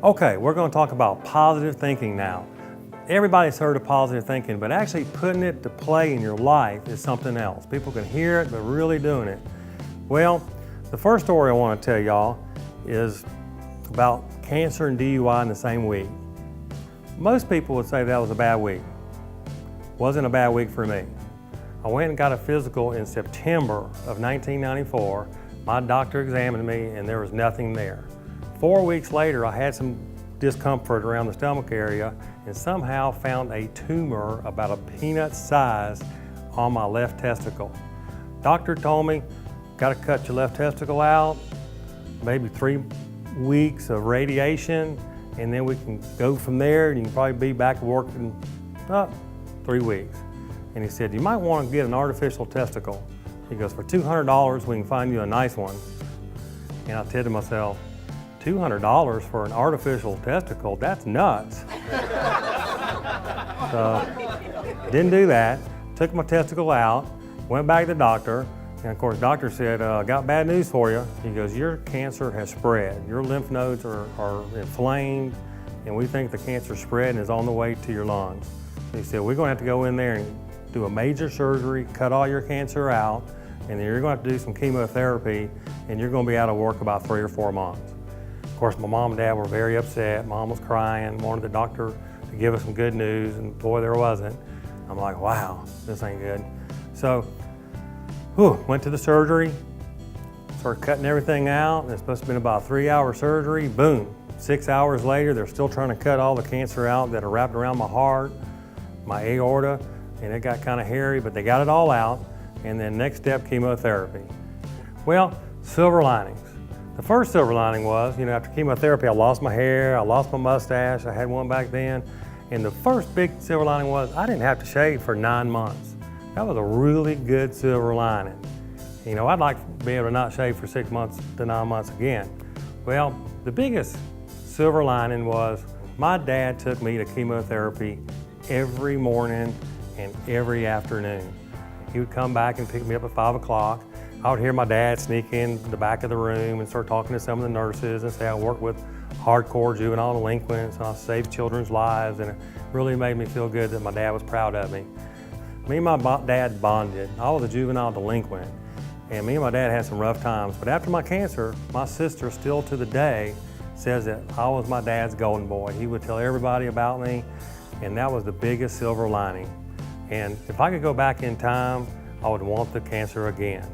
Okay, we're going to talk about positive thinking now. Everybody's heard of positive thinking, but actually putting it to play in your life is something else. People can hear it, but really doing it. Well, the first story I want to tell y'all is about cancer and DUI in the same week. Most people would say that was a bad week. Wasn't a bad week for me. I went and got a physical in September of 1994. My doctor examined me and there was nothing there. 4 weeks later, I had some discomfort around the stomach area and somehow found a tumor about a peanut size on my left testicle. Doctor told me, got to cut your left testicle out, maybe 3 weeks of radiation, and then we can go from there and you can probably be back to work in 3 weeks. And he said, you might want to get an artificial testicle. He goes, for $200, we can find you a nice one. And I said to myself, $200 for an artificial testicle, that's nuts. So, didn't do that, took my testicle out, went back to the doctor, and of course the doctor said, got bad news for you. He goes, your cancer has spread. Your lymph nodes are inflamed, and we think the cancer spread and is on the way to your lungs. He said, we're gonna have to go in there and do a major surgery, cut all your cancer out, and then you're gonna have to do some chemotherapy, and you're gonna be out of work about 3 or 4 months. Of course, my mom and dad were very upset. Mom was crying, wanted the doctor to give us some good news, and boy, there wasn't. I'm like, wow, this ain't good. So, went to the surgery, started cutting everything out. It's supposed to have been about a 3-hour surgery. Boom, 6 hours later, they're still trying to cut all the cancer out that are wrapped around my heart, my aorta, and it got kind of hairy, but they got it all out. And then next step, chemotherapy. Well, silver linings. The first silver lining was, after chemotherapy, I lost my hair, I lost my mustache, I had one back then. And the first big silver lining was I didn't have to shave for 9 months. That was a really good silver lining. I'd like to be able to not shave for 6 months to 9 months again. Well, the biggest silver lining was my dad took me to chemotherapy every morning and every afternoon. He would come back and pick me up at 5 o'clock. I would hear my dad sneak in the back of the room and start talking to some of the nurses and say I work with hardcore juvenile delinquents and I save children's lives, and it really made me feel good that my dad was proud of me. Me and my dad bonded. I was a juvenile delinquent, and me and my dad had some rough times, but after my cancer, my sister still to the day says that I was my dad's golden boy. He would tell everybody about me, and that was the biggest silver lining. And if I could go back in time, I would want the cancer again.